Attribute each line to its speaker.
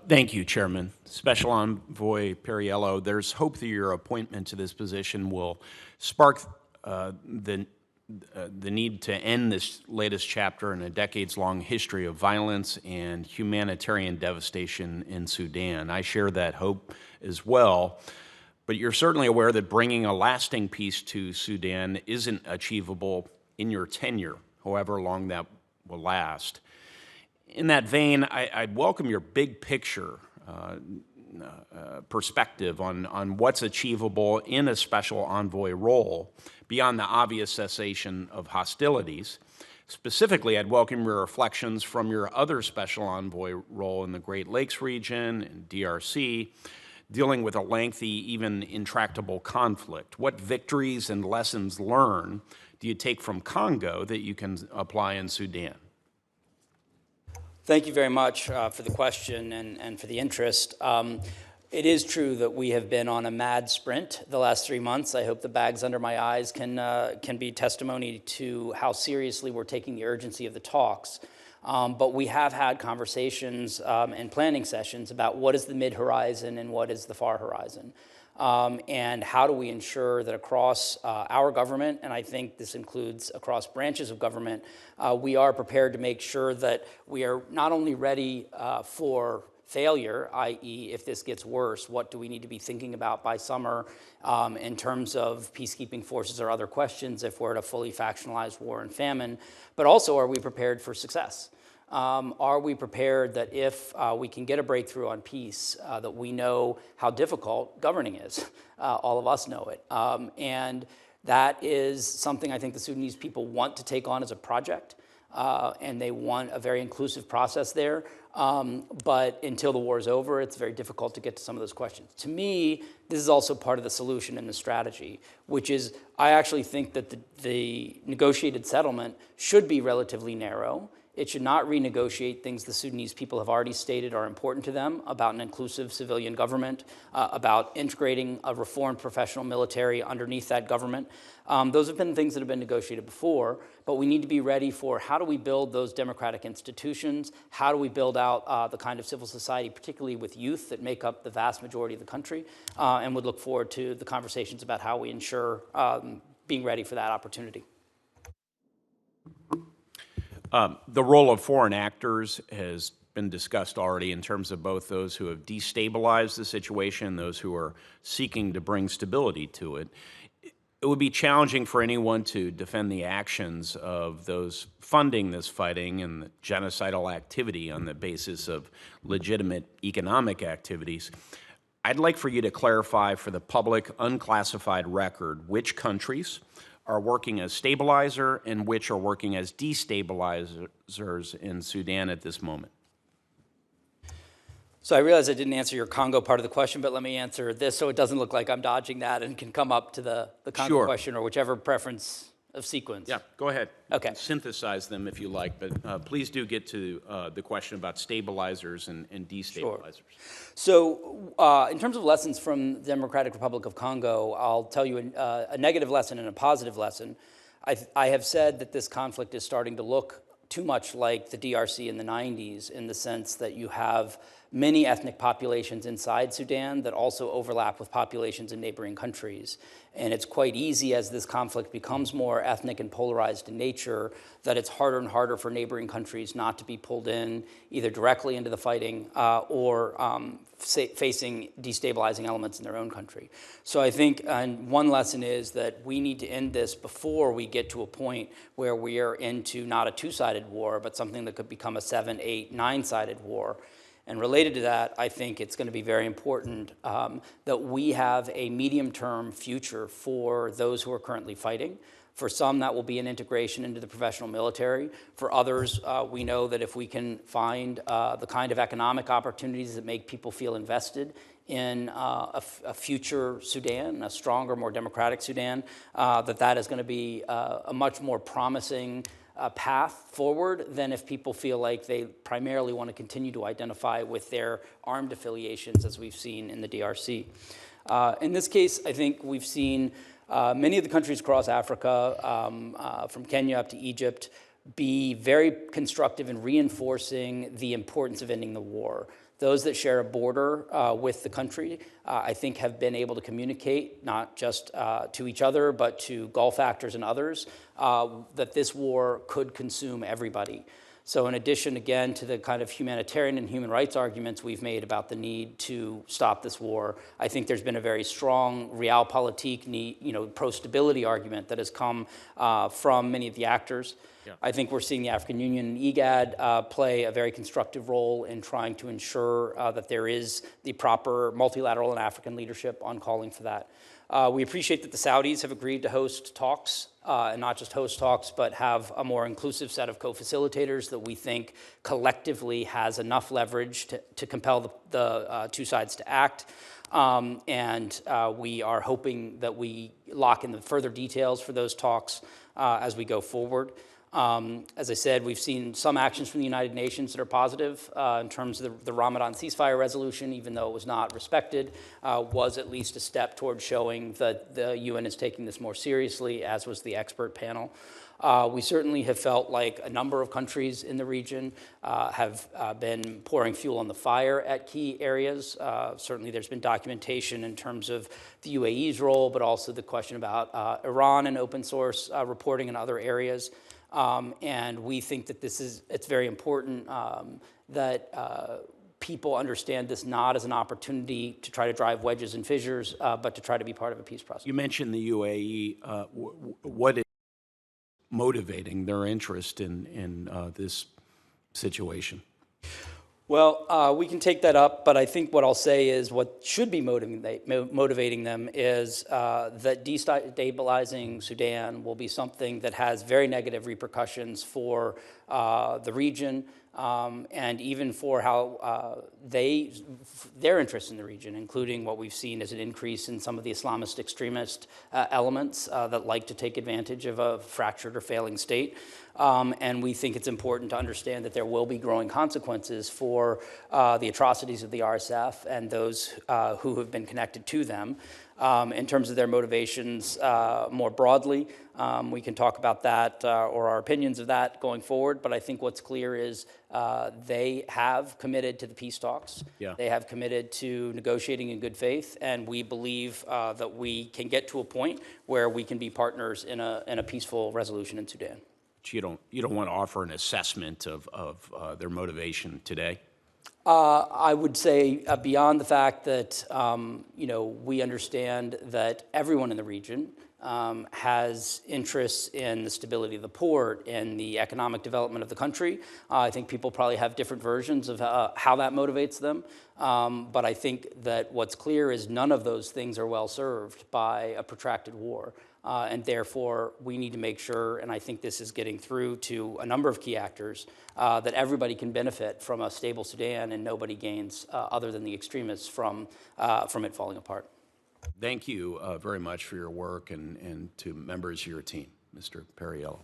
Speaker 1: Thank you, Chairman. Special Envoy Perriello, there's hope that your appointment to this position will spark the need to end this latest chapter in a decades-long history of violence and humanitarian devastation in Sudan. I share that hope as well, but you're certainly aware that bringing a lasting peace to Sudan isn't achievable in your tenure, however long that will last. In that vein, I'd welcome your big picture perspective on what's achievable in a special envoy role beyond the obvious cessation of hostilities. Specifically, I'd welcome your reflections from your other special envoy role in the Great Lakes region and DRC, dealing with a lengthy, even intractable conflict. What victories and lessons learned do you take from Congo that you can apply in Sudan?
Speaker 2: Thank you very much for the question and for the interest. It is true that we have been on a mad sprint the last 3 months. I hope the bags under my eyes can be testimony to how seriously we're taking the urgency of the talks. But we have had conversations and planning sessions about what is the mid-horizon and what is the far horizon. And how do we ensure that across our government, and I think this includes across branches of government, we are prepared to make sure that we are not only ready for failure, i.e. if this gets worse, what do we need to be thinking about by summer in terms of peacekeeping forces or other questions if we're at a fully factionalized war and famine, but also are we prepared for success? Are we prepared that if we can get a breakthrough on peace, that we know how difficult governing is? All of us know it. And that is something I think the Sudanese people want to take on as a project, and they want a very inclusive process there. But until the war is over, it's very difficult to get to some of those questions. To me, this is also part of the solution and the strategy, which is I actually think that the negotiated settlement should be relatively narrow. It should not renegotiate things the Sudanese people have already stated are important to them about an inclusive civilian government, about integrating a reformed professional military underneath that government. Those have been things that have been negotiated before, but we need to be ready for how do we build those democratic institutions, how do we build out the kind of civil society, particularly with youth that make up the vast majority of the country, and would look forward to the conversations about how we ensure being ready for that opportunity.
Speaker 1: The role of foreign actors has been discussed already in terms of both those who have destabilized the situation and those who are seeking to bring stability to it. It would be challenging for anyone to defend the actions of those funding this fighting and the genocidal activity on the basis of legitimate economic activities. I'd like for you to clarify for the public unclassified record which countries are working as stabilizer and which are working as destabilizers in Sudan at this moment.
Speaker 2: So I realize I didn't answer your Congo part of the question, but let me answer this so it doesn't look like I'm dodging that and can come up to the Congo question or whichever preference of sequence.
Speaker 1: Yeah, go ahead.
Speaker 2: Okay.
Speaker 1: Synthesize them if you like, but please do get to the question about stabilizers and destabilizers.
Speaker 2: Sure. So in terms of lessons from the Democratic Republic of Congo, I'll tell you a negative lesson and a positive lesson. I have said that this conflict is starting to look too much like the DRC in the 90s in the sense that you have many ethnic populations inside Sudan that also overlap with populations in neighboring countries. And it's quite easy as this conflict becomes more ethnic and polarized in nature that it's harder and harder for neighboring countries not to be pulled in either directly into the fighting or facing destabilizing elements in their own country. So I think one lesson is that we need to end this before we get to a point where we are into not a two-sided war, but something that could become a 7, 8, 9-sided war. And related to that, I think it's going to be very important that we have a medium-term future for those who are currently fighting. For some, that will be an integration into the professional military. For others, we know that if we can find the kind of economic opportunities that make people feel invested in a future Sudan, a stronger, more democratic Sudan, that is going to be a much more promising path forward than if people feel like they primarily want to continue to identify with their armed affiliations, as we've seen in the DRC. In this case, I think we've seen many of the countries across Africa, from Kenya up to Egypt, be very constructive in reinforcing the importance of ending the war. Those that share a border with the country, I think, have been able to communicate, not just to each other, but to Gulf actors and others, that this war could consume everybody. So in addition, again, to the kind of humanitarian and human rights arguments we've made about the need to stop this war, I think there's been a very strong realpolitik, pro-stability argument that has come from many of the actors. Yeah. I think we're seeing the African Union and IGAD play a very constructive role in trying to ensure that there is the proper multilateral and African leadership on calling for that. We appreciate that the Saudis have agreed to host talks, and not just host talks, but have a more inclusive set of co-facilitators that we think collectively has enough leverage to compel the two sides to act. And we are hoping that we lock in the further details for those talks as we go forward. As I said, we've seen some actions from the United Nations that are positive in terms of the Ramadan ceasefire resolution, even though it was not respected, was at least a step towards showing that the UN is taking this more seriously, as was the expert panel. We certainly have felt like a number of countries in the region have been pouring fuel on the fire at key areas. Certainly there's been documentation in terms of the UAE's role, but also the question about Iran and open source reporting in other areas. And we think that it's very important that people understand this not as an opportunity to try to drive wedges and fissures, but to try to be part of a peace process.
Speaker 1: You mentioned the UAE. What is motivating their interest in this situation?
Speaker 2: Well, we can take that up, but I think what I'll say is what should be motivating them is that destabilizing Sudan will be something that has very negative repercussions for the region, and even for how their interests in the region, including what we've seen as an increase in some of the Islamist extremist elements that like to take advantage of a fractured or failing state. And we think it's important to understand that there will be growing consequences for the atrocities of the RSF and those who have been connected to them. In terms of their motivations more broadly, we can talk about that or our opinions of that going forward, but I think what's clear is they have committed to the peace talks. Yeah. They have committed to negotiating in good faith, and we believe that we can get to a point where we can be partners in a peaceful resolution in Sudan.
Speaker 1: You don't want to offer an assessment of their motivation today?
Speaker 2: I would say beyond the fact that we understand that everyone in the region has interests in the stability of the port and the economic development of the country. I think people probably have different versions of how that motivates them. But I think that what's clear is none of those things are well served by a protracted war. And therefore, we need to make sure, and I think this is getting through to a number of key actors, that everybody can benefit from a stable Sudan and nobody gains other than the extremists from it falling apart.
Speaker 1: Thank you very much for your work and to members of your team, Mr. Perriello.